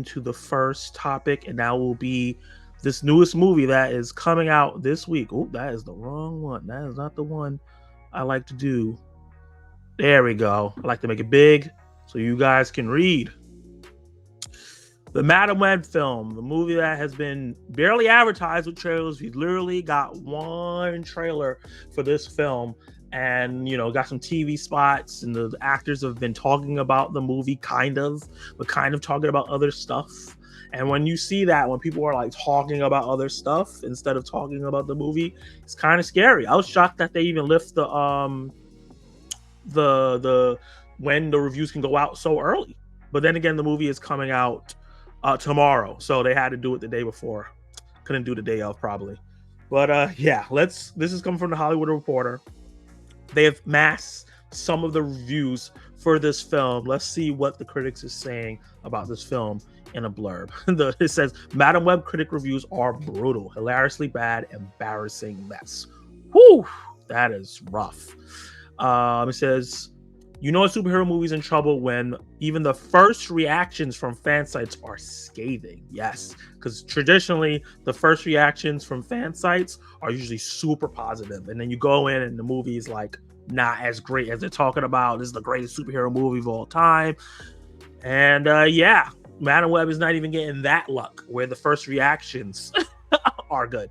into the first topic, and that will be this newest movie that is coming out this week. Oh, that is the wrong one. That is not the one I like to do. There we go. I like to make it big so you guys can read. The Madam Web film, the movie that has been barely advertised with trailers. We literally got one trailer for this film, and got some TV spots, and the actors have been talking about the movie, but kind of talking about other stuff. And when you see that, when people are like talking about other stuff instead of talking about the movie, it's kind of scary. I was shocked that they even lift the when the reviews can go out so early. But then again, the movie is coming out tomorrow, so they had to do it the day before. Couldn't do the day of probably. But yeah, this is coming from the Hollywood Reporter. They have masked some of the reviews for this film. Let's see what the critics is saying about this film in a blurb. It says, Madam Web critic reviews are brutal, hilariously bad, embarrassing mess. Whew, that is rough. It says, a superhero movie's in trouble when even the first reactions from fan sites are scathing. Yes, because traditionally the first reactions from fan sites are usually super positive, and then you go in and the movie is like not as great as they're talking about. This is the greatest superhero movie of all time, and yeah, Madam Web is not even getting that luck where the first reactions are good.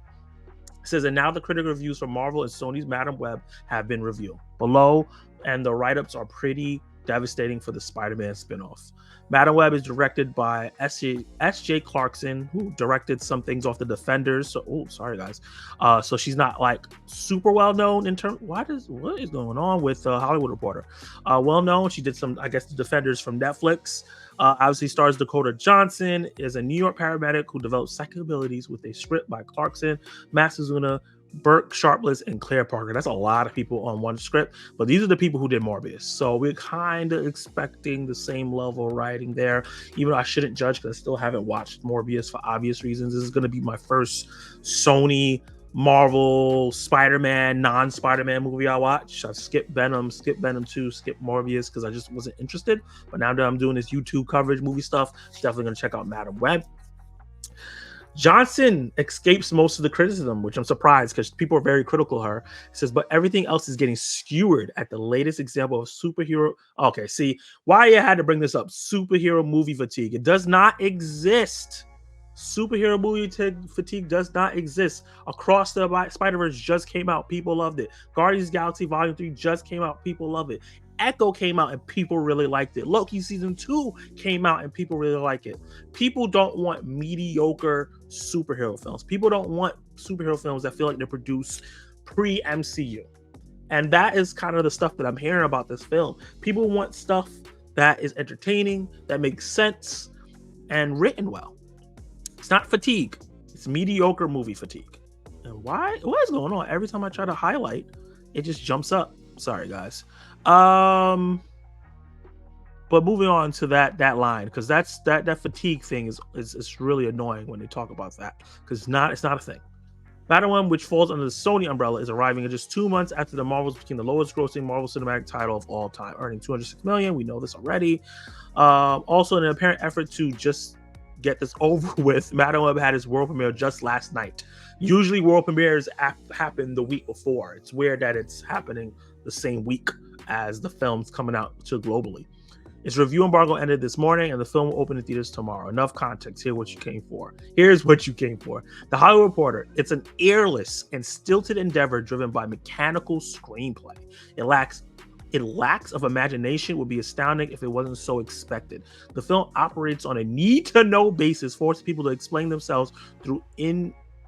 It says, and now the critic reviews for Marvel and Sony's Madam Web have been revealed below, and the write-ups are pretty devastating for the Spider-Man spinoff. Madam Web is directed by S.J. Clarkson, who directed some things off The Defenders. So, sorry guys. So she's not like super well known in terms. What is going on with Hollywood Reporter? Well known. She did some, I guess, The Defenders from Netflix. Obviously stars Dakota Johnson, is a New York paramedic who develops psychic abilities with a script by Clarkson, Masazuna, Burke Sharpless, and Claire Parker. That's a lot of people on one script, but these are the people who did Morbius. So we're kind of expecting the same level of writing there, even though I shouldn't judge because I still haven't watched Morbius for obvious reasons. This is going to be my first Sony Marvel Spider-Man, non-Spider-Man movie I watch. I've skipped Venom, skipped Venom 2, skipped Morbius because I just wasn't interested. But now that I'm doing this YouTube coverage movie stuff, definitely going to check out Madam Web. Johnson escapes most of the criticism, which I'm surprised because people are very critical of her. It says, but everything else is getting skewered at the latest example of superhero. Okay, see why I had to bring this up. Superhero movie fatigue. It does not exist. Superhero movie fatigue does not exist. Across the Spider-Verse just came out. People loved it. Guardians of the Galaxy Volume 3 just came out. People love it. Echo came out and people really liked it. Loki Season 2 came out and people really like it. People don't want mediocre superhero films. People don't want superhero films that feel like they're produced pre-MCU. And that is kind of the stuff that I'm hearing about this film. People want stuff that is entertaining, that makes sense, and written well. It's not fatigue. It's mediocre movie fatigue. And why? What is going on? Every time I try to highlight, it just jumps up. Sorry, guys. But moving on to that line, because that fatigue thing is really annoying when they talk about that, because it's not a thing. Madam Web, which falls under the Sony umbrella, is arriving in just 2 months after the Marvels became the lowest grossing Marvel Cinematic title of all time, earning $206 million. We know this already. Also, in an apparent effort to just get this over with, Madam Web had its world premiere just last night. Usually world premieres happen the week before. It's weird that it's happening the same week as the film's coming out to globally. Its review embargo ended this morning, and the film will open in theaters tomorrow. Enough context. Here's what you came for. The Hollywood Reporter. It's an airless and stilted endeavor driven by mechanical screenplay. It lacks of imagination. Would be astounding if it wasn't so expected. The film operates on a need-to-know basis, forcing people to explain themselves through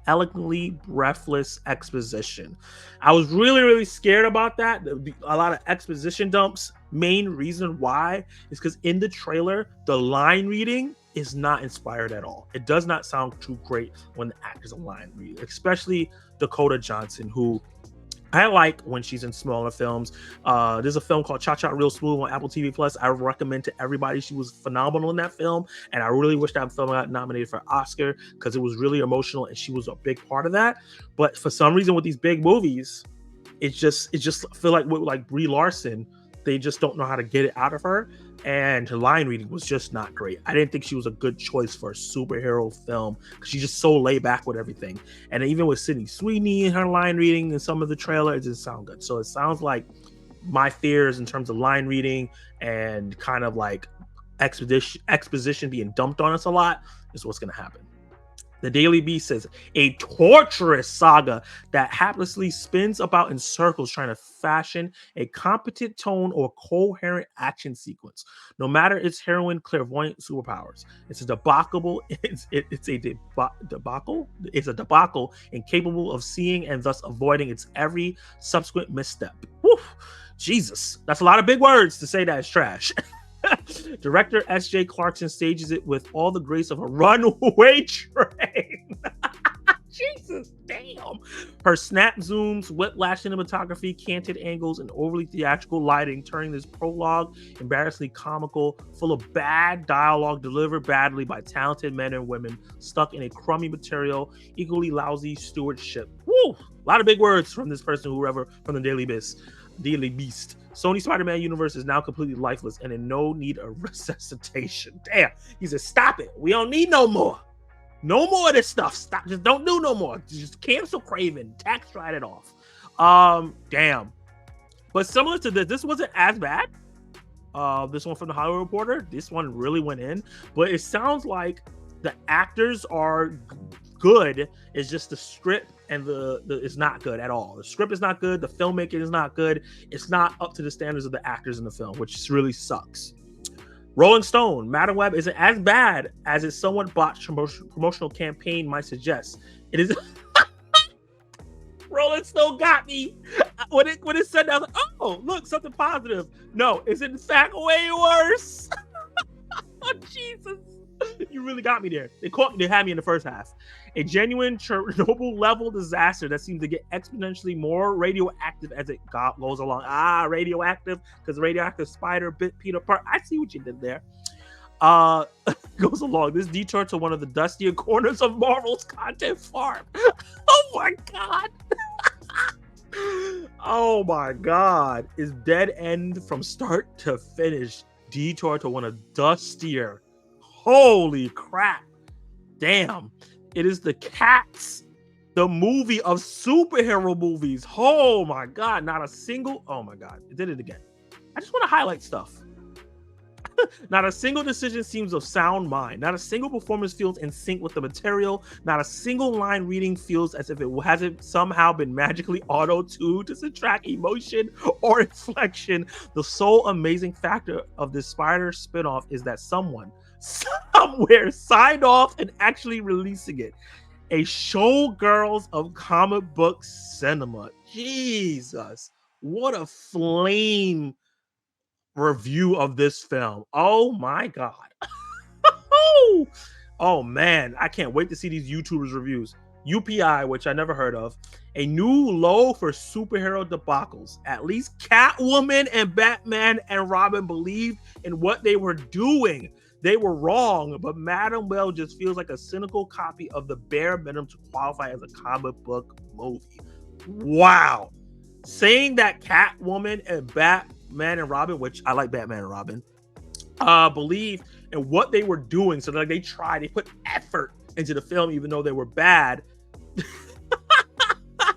elegantly breathless exposition. I was really, really scared about that. A lot of exposition dumps. Main reason why is because in the trailer, the line reading is not inspired at all. It does not sound too great when the actors are line read, especially Dakota Johnson, who I like when she's in smaller films. There's a film called Cha Cha Real Smooth on Apple TV Plus. I recommend to everybody. She was phenomenal in that film, and I really wish that film got nominated for Oscar because it was really emotional, and she was a big part of that. But for some reason, with these big movies, it just feel like with like Brie Larson, they just don't know how to get it out of her. and her line reading was just not great. I didn't think she was a good choice for a superhero film because she's just so laid back with everything. And even with Sydney Sweeney and her line reading and some of the trailer, it didn't sound good. So it sounds like my fears in terms of line reading and kind of like exposition being dumped on us a lot is what's going to happen. The Daily Beast says a torturous saga that haplessly spins about in circles trying to fashion a competent tone or coherent action sequence. No matter its heroine clairvoyant superpowers, it's a debacle. It's a debacle. It's a debacle incapable of seeing and thus avoiding its every subsequent misstep. Woo! Jesus, that's a lot of big words to say that it's trash. Director S.J. Clarkson stages it with all the grace of a runaway train. Jesus, damn. Her snap zooms, whiplash cinematography, canted angles, and overly theatrical lighting, turning this prologue embarrassingly comical, full of bad dialogue delivered badly by talented men and women stuck in a crummy material, equally lousy stewardship. Woo! A lot of big words from this person, whoever from the Daily Beast. Sony Spider-Man universe is now completely lifeless and in no need of resuscitation. Damn. He said, stop it. We don't need no more. No more of this stuff. Stop. Just don't do no more. Just cancel Craven. Tax stride it off. Damn. But similar to this wasn't as bad. This one from the Hollywood Reporter. This one really went in. But it sounds like the actors are good. It's just the script and the it's not good at all. The script is not good. The filmmaking is not good. It's not up to the standards of the actors in the film, which really sucks. Rolling Stone, Madam Web isn't as bad as its somewhat botched promotional campaign might suggest. It is. Rolling Stone got me when it said that. I was like, oh, look, something positive. No, it's in fact way worse. Oh, Jesus. You really got me there. They had me in the first half. A genuine Chernobyl level disaster that seems to get exponentially more radioactive as it goes along. Radioactive, because radioactive spider bit Peter Parker. I see what you did there. Goes along. This detour to one of the dustier corners of Marvel's content farm. Oh my God. Oh my God. Is dead end from start to finish. Detour to one of dustier. Holy crap. Damn. It is the Cats, the movie of superhero movies. Oh my God. Not a single. Oh my God. It did it again. I just want to highlight stuff. Not a single decision seems of sound mind. Not a single performance feels in sync with the material. Not a single line reading feels as if it hasn't somehow been magically auto-tuned to subtract emotion or inflection. The sole amazing factor of this Spider spinoff is that someone somewhere signed off and actually releasing it. A showgirls of comic book cinema. Jesus, what a flame review of this film. Oh my God. Oh man, I can't wait to see these YouTubers reviews. UPI, which I never heard of, a new low for superhero debacles. At least Catwoman and Batman and Robin believed in what they were doing. They were wrong, but Madam Web just feels like a cynical copy of the bare minimum to qualify as a comic book movie. Wow. Saying that Catwoman and Batman and Robin, which I like Batman and Robin, believe in what they were doing. So like they put effort into the film, even though they were bad.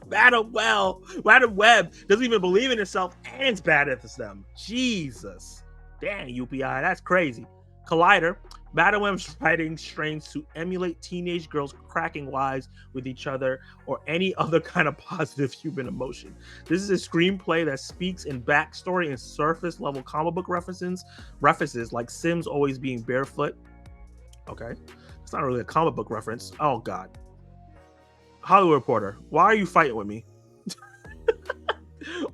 Madam Web doesn't even believe in herself and it's bad at them. Jesus. Damn, UPI, that's crazy. Collider, Madam Web's writing strains to emulate teenage girls cracking wise with each other or any other kind of positive human emotion. This is a screenplay that speaks in backstory and surface level comic book references like Sims always being barefoot. Okay, it's not really a comic book reference. Oh God. Hollywood Reporter, why are you fighting with me?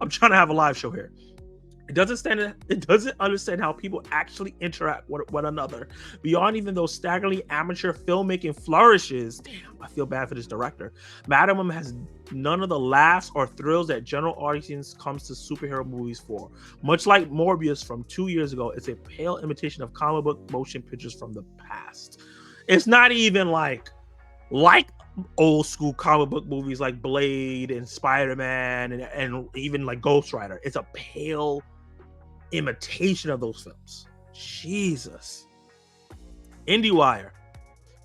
I'm trying to have a live show here. It doesn't understand how people actually interact with one another. Beyond even those staggeringly amateur filmmaking flourishes, damn, I feel bad for this director. Madam Web has none of the laughs or thrills that general audience comes to superhero movies for. Much like Morbius from 2 years ago, it's a pale imitation of comic book motion pictures from the past. It's not even like old school comic book movies like Blade and Spider-Man and even like Ghost Rider. It's a pale imitation of those films. Jesus. IndieWire.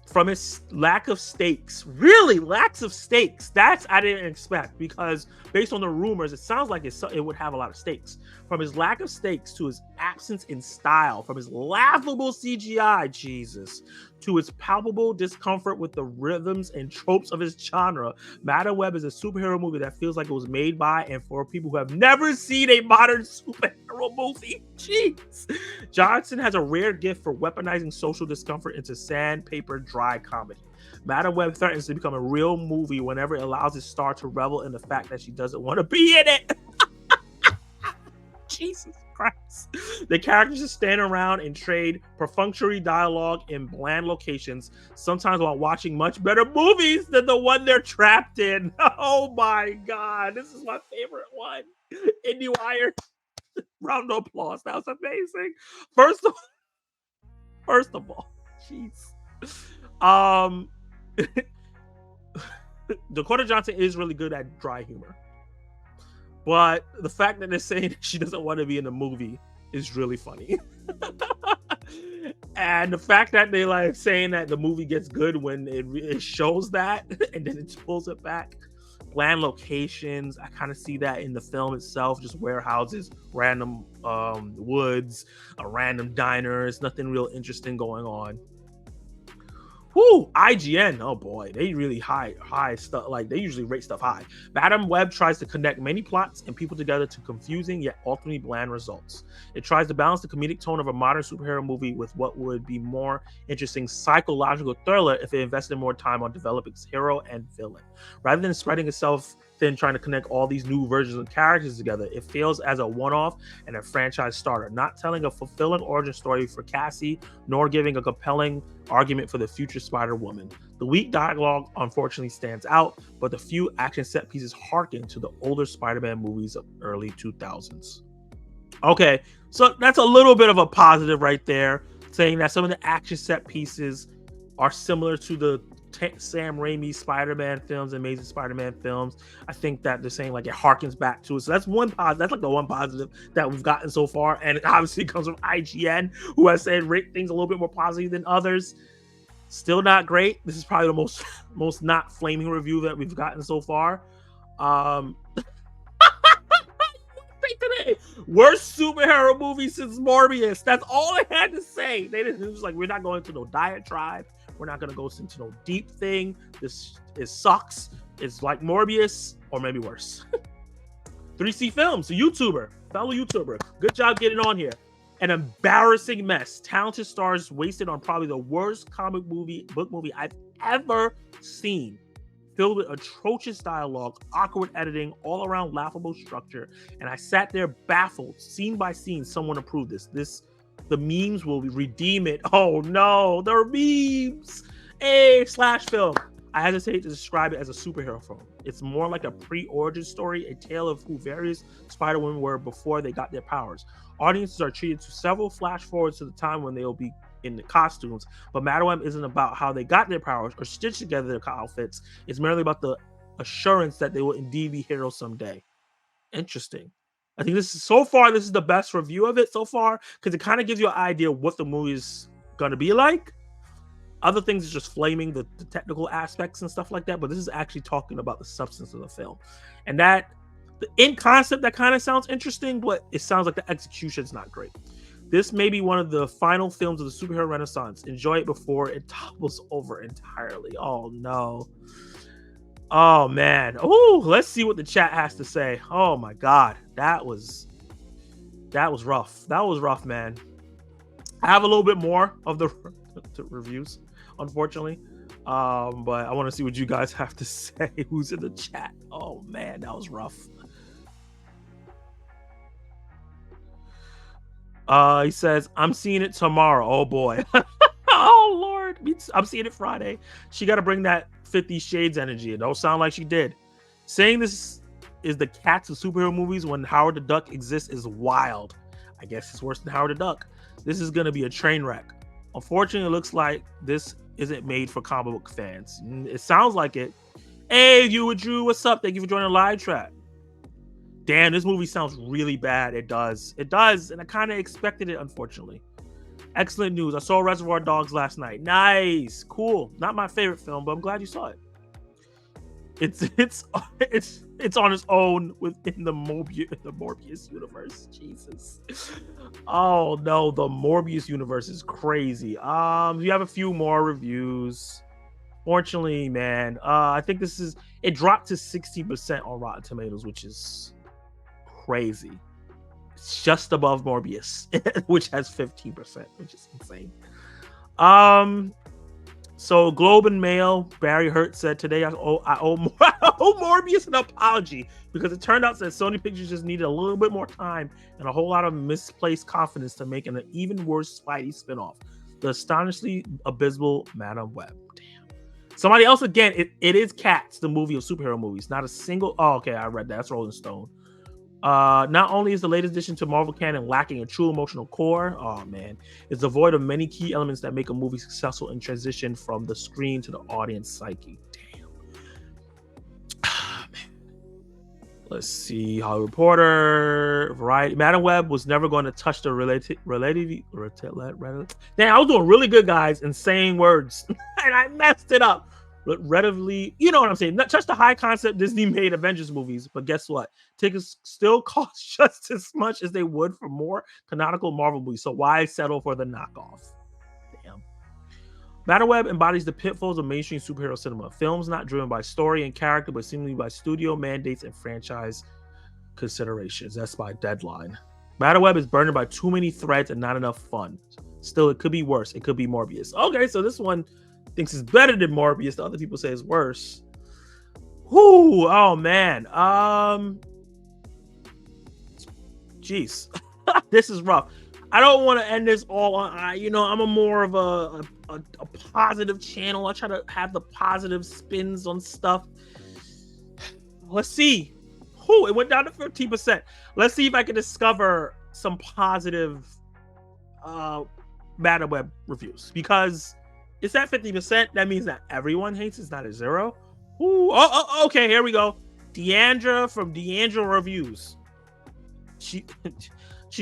From its lack of stakes, really lacks of stakes. That's I didn't expect, because based on the rumors, it sounds like it would have a lot of stakes. From his lack of stakes to his absence in style, from his laughable CGI, Jesus, to his palpable discomfort with the rhythms and tropes of his genre, Madam Web is a superhero movie that feels like it was made by and for people who have never seen a modern superhero movie. Jeez. Johnson has a rare gift for weaponizing social discomfort into sandpaper dry comedy. Madam Web threatens to become a real movie whenever it allows its star to revel in the fact that she doesn't want to be in it. Jesus Christ. The characters just stand around and trade perfunctory dialogue in bland locations, sometimes while watching much better movies than the one they're trapped in. Oh my God. This is my favorite one. IndieWire. Round of applause. That was amazing. First of all, jeez. Dakota Johnson is really good at dry humor. But the fact that they're saying she doesn't want to be in the movie is really funny. And the fact that they like saying that the movie gets good when it shows that and then it pulls it back. Bland locations, I kind of see that in the film itself, just warehouses, random woods, a random diners, nothing real interesting going on. Whoo, IGN, oh boy, they really high stuff. Like, they usually rate stuff high. Madam Web tries to connect many plots and people together to confusing yet ultimately bland results. It tries to balance the comedic tone of a modern superhero movie with what would be more interesting psychological thriller if it invested more time on developing its hero and villain. Rather than spreading itself thin trying to connect all these new versions of characters together, it fails as a one-off and a franchise starter, not telling a fulfilling origin story for Cassie, nor giving a compelling argument for the future Spider-Woman. The weak dialogue unfortunately stands out, but the few action set pieces harken to the older Spider-Man movies of early 2000s. Okay, so that's a little bit of a positive right there, saying that some of the action set pieces are similar to the Sam Raimi Spider-Man films, Amazing Spider-Man films. I think that they're saying like it harkens back to it. So that's one positive. That's like the one positive that we've gotten so far. And it obviously comes from IGN, who has said rate things a little bit more positive than others. Still not great. This is probably the most not flaming review that we've gotten so far. Worst superhero movie since Morbius. That's all they had to say. They didn't. It was like, we're not going to no diatribe. We're not going to go into no deep thing. This sucks. It's like Morbius, or maybe worse. 3C Films, fellow YouTuber. Good job getting on here. An embarrassing mess. Talented stars wasted on probably the worst book movie I've ever seen. Filled with atrocious dialogue, awkward editing, all-around laughable structure. And I sat there baffled, scene by scene, someone approved this. The memes will redeem it. Oh no, they're memes. Slash film. I hesitate to describe it as a superhero film. It's more like a pre-origin story, a tale of who various Spider-Women were before they got their powers. Audiences are treated to several flash forwards to the time when they will be in the costumes, but Madam Web isn't about how they got their powers or stitched together their outfits. It's merely about the assurance that they will indeed be heroes someday. Interesting. I think this is the best review of it so far, because it kind of gives you an idea of what the movie is going to be like. Other things is just flaming the technical aspects and stuff like that, but this is actually talking about the substance of the film. And that, in concept, that kind of sounds interesting, but it sounds like the execution is not great. This may be one of the final films of the superhero renaissance. Enjoy it before it topples over entirely. Oh no. Oh man. Oh, let's see what the chat has to say. Oh my God. That was rough. That was rough, man. I have a little bit more of the reviews, unfortunately. But I want to see what you guys have to say. Who's in the chat? Oh man, that was rough. He says, I'm seeing it tomorrow. Oh boy. Oh Lord. I'm seeing it Friday. She got to bring that 50 Shades energy. It don't sound like she did. Saying this is the Cats of superhero movies when Howard the Duck exists is wild. I guess it's worse than Howard the Duck. This is going to be a train wreck. Unfortunately, it looks like this isn't made for comic book fans. It sounds like it. Hey, you and Drew, what's up? Thank you for joining the live chat. Damn, this movie sounds really bad. It does. And I kind of expected it, unfortunately. Excellent news. I saw Reservoir Dogs last night. Nice. Cool. Not my favorite film, but I'm glad you saw it. It's on its own within the Morbius universe. Jesus. Oh no, the Morbius universe is crazy. You have a few more reviews. Fortunately, man, I think it dropped to 60% on Rotten Tomatoes, which is crazy. It's just above Morbius, which has 15%, which is insane. So Globe and Mail, Barry Hurt said today, I owe Morbius an apology because it turned out that Sony Pictures just needed a little bit more time and a whole lot of misplaced confidence to make an even worse Spidey spinoff, the astonishingly abysmal Madame Web. Damn. Somebody else again. It is Cats, the movie of superhero movies. Not a single. Oh, okay, I read that. That's Rolling Stone. Not only is the latest addition to Marvel canon lacking a true emotional core, oh man, it's devoid of many key elements that make a movie successful in transition from the screen to the audience psyche. Damn. Let's see. Hollywood Reporter, Variety. Madam Web was never going to touch the relative. Damn, I was doing really good, guys, and saying words, and I messed it up. Relatively, you know what I'm saying? Not just the high concept Disney made Avengers movies, but guess what? Tickets still cost just as much as they would for more canonical Marvel movies. So why settle for the knockoff? Damn. Matterweb embodies the pitfalls of mainstream superhero cinema. Films not driven by story and character, but seemingly by studio mandates and franchise considerations. That's by Deadline. Matterweb is burdened by too many threads and not enough fun. Still, it could be worse. It could be Morbius. Okay, so this one thinks it's better than Morbius. The other people say it's worse. Whoo! Oh man. Jeez, this is rough. I don't want to end this all on. I'm a more of a positive channel. I try to have the positive spins on stuff. Let's see. Whoo! It went down to 15%. Let's see if I can discover some positive Matterweb reviews, because it's at 50%. That means that everyone hates it. It's not a 0. Ooh, okay, here we go. Deandra from Deandra Reviews. She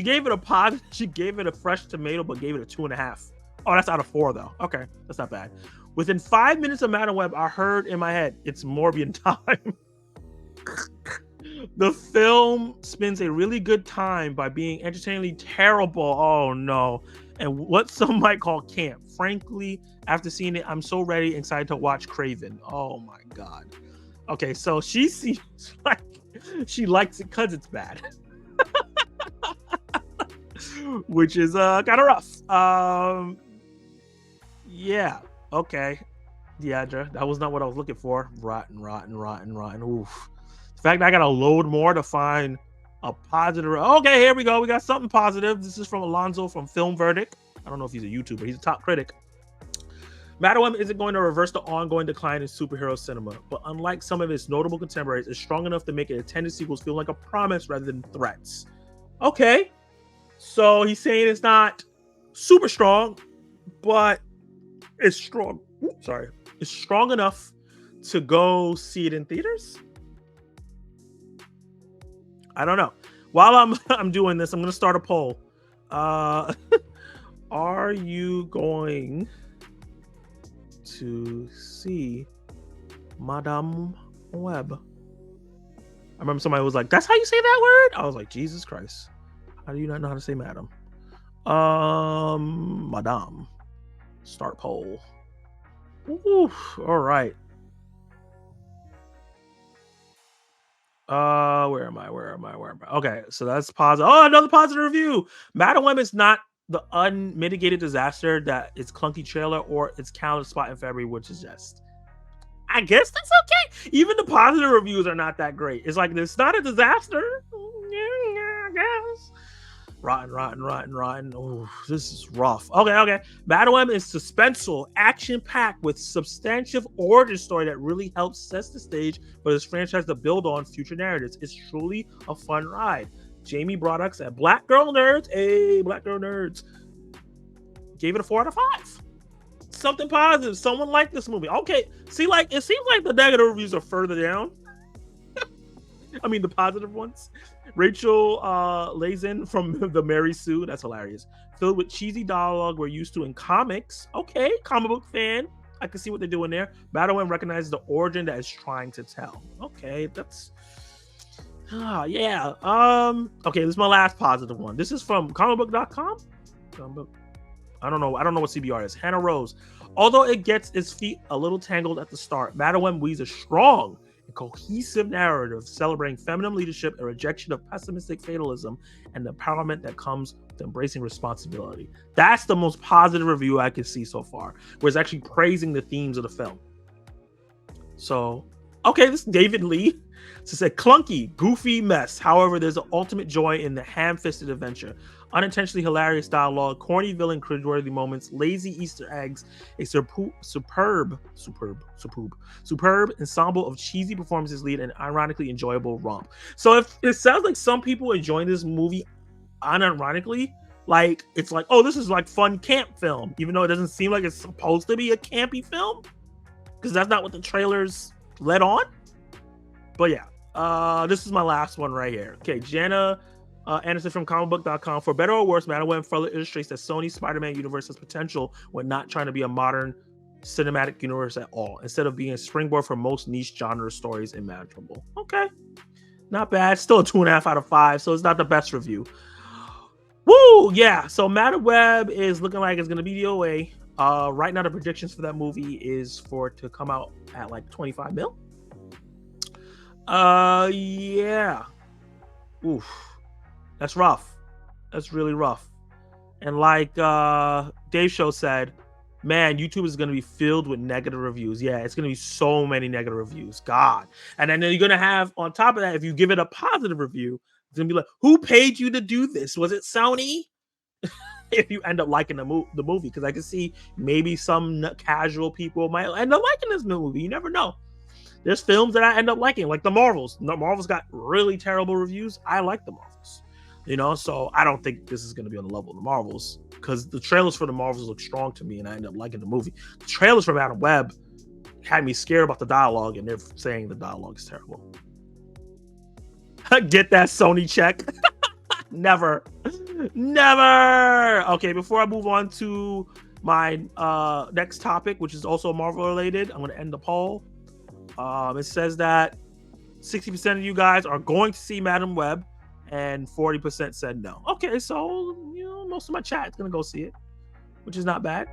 gave it a positive. She gave it a fresh tomato, but gave it a 2.5. Oh, that's out of 4 though. Okay, that's not bad. Within 5 minutes of Madam I heard in my head, it's Morbian time. The film spends a really good time by being entertainingly terrible. Oh no. And what some might call camp. Frankly, after seeing it, I'm so ready and excited to watch Craven. Oh my god. Okay, so she seems like she likes it because it's bad. Which is kind of rough. Yeah, okay. Deandra, that was not what I was looking for. Rotten. Oof. The fact that I gotta load more to find a positive. Okay, here we go. We got something positive. This is from Alonzo from Film Verdict. I don't know if he's a YouTuber. He's a top critic. Madam isn't going to reverse the ongoing decline in superhero cinema, but unlike some of its notable contemporaries, is strong enough to make its intended sequels feel like a promise rather than threats. Okay, so he's saying it's not super strong, but it's strong. Sorry, it's strong enough to go see it in theaters. I don't know. While I'm doing this, I'm going to start a poll. Are you going to see Madame Web? I remember somebody was like, "That's how you say that word?" I was like, "Jesus Christ! How do you not know how to say Madame?" Madame. Start poll. Ooh, all right. Where am I? Okay, so that's positive. Oh, another positive review. Madam Web is not the unmitigated disaster that its clunky trailer or its calendar spot in February would suggest. I guess that's okay. Even the positive reviews are not that great. It's like, it's not a disaster. Yeah, I guess. Rotten. Oh, this is rough. Okay. Madam Web is suspenseful, action-packed with substantive origin story that really helps set the stage for this franchise to build on future narratives. It's truly a fun ride. Jamie Broadux at Black Girl Nerds, gave it a 4 out of 5. Something positive. Someone liked this movie. Okay, see, like, it seems like the negative reviews are further down. I mean, the positive ones. Rachel Lazen from the Mary Sue. That's hilarious. Filled with cheesy dialogue we're used to in comics. Okay, comic book fan. I can see what they're doing there. Battle recognizes the origin that it's trying to tell. Okay, that's yeah. Okay, this is my last positive one. This is from comicbook.com. Comic I don't know. I don't know what CBR is. Hannah Rose. Although it gets its feet a little tangled at the start, Madawem weaves a strong and cohesive narrative celebrating feminine leadership and rejection of pessimistic fatalism and the empowerment that comes with embracing responsibility. That's the most positive review I can see so far, where it's actually praising the themes of the film. So, okay, this is David Lee. So it said clunky, goofy mess. However, there's an ultimate joy in the ham-fisted adventure. Unintentionally hilarious dialogue, corny villain cringeworthy moments, lazy Easter eggs, a superb ensemble of cheesy performances lead an ironically enjoyable romp. So if it sounds like some people enjoying this movie unironically, like it's like, oh, this is like fun camp film, even though it doesn't seem like it's supposed to be a campy film, because that's not what the trailers led on. But yeah, this is my last one right here. Okay, Jana Anderson from comicbook.com. For better or worse, Madawem further illustrates that Sony's Spider-Man universe has potential when not trying to be a modern cinematic universe at all, instead of being a springboard for most niche genre stories imaginable. Okay, not bad. Still a 2.5 out of 5, so it's not the best review. Woo! Yeah, so Madaweb is looking like it's going to be DOA. Right now, the predictions for that movie is for it to come out at like 25 mil. Yeah. Oof. That's rough. That's really rough. And like Dave Show said, man, YouTube is going to be filled with negative reviews. Yeah, it's going to be so many negative reviews. God. And then you're going to have, on top of that, if you give it a positive review, it's going to be like, who paid you to do this? Was it Sony? If you end up liking the movie, because I can see maybe some casual people might end up liking this movie. You never know. There's films that I end up liking, like the Marvels. The Marvels got really terrible reviews. I like the Marvels, you know, so I don't think this is going to be on the level of the Marvels, because the trailers for the Marvels look strong to me, and I end up liking the movie. The trailers from Adam Webb had me scared about the dialogue, and they're saying the dialogue is terrible. Get that Sony check. Never. Okay, before I move on to my next topic, which is also Marvel related, I'm going to end the poll. It says that 60% of you guys are going to see Madam Web, and 40% said no. Okay, so you know, most of my chat is gonna go see it, which is not bad.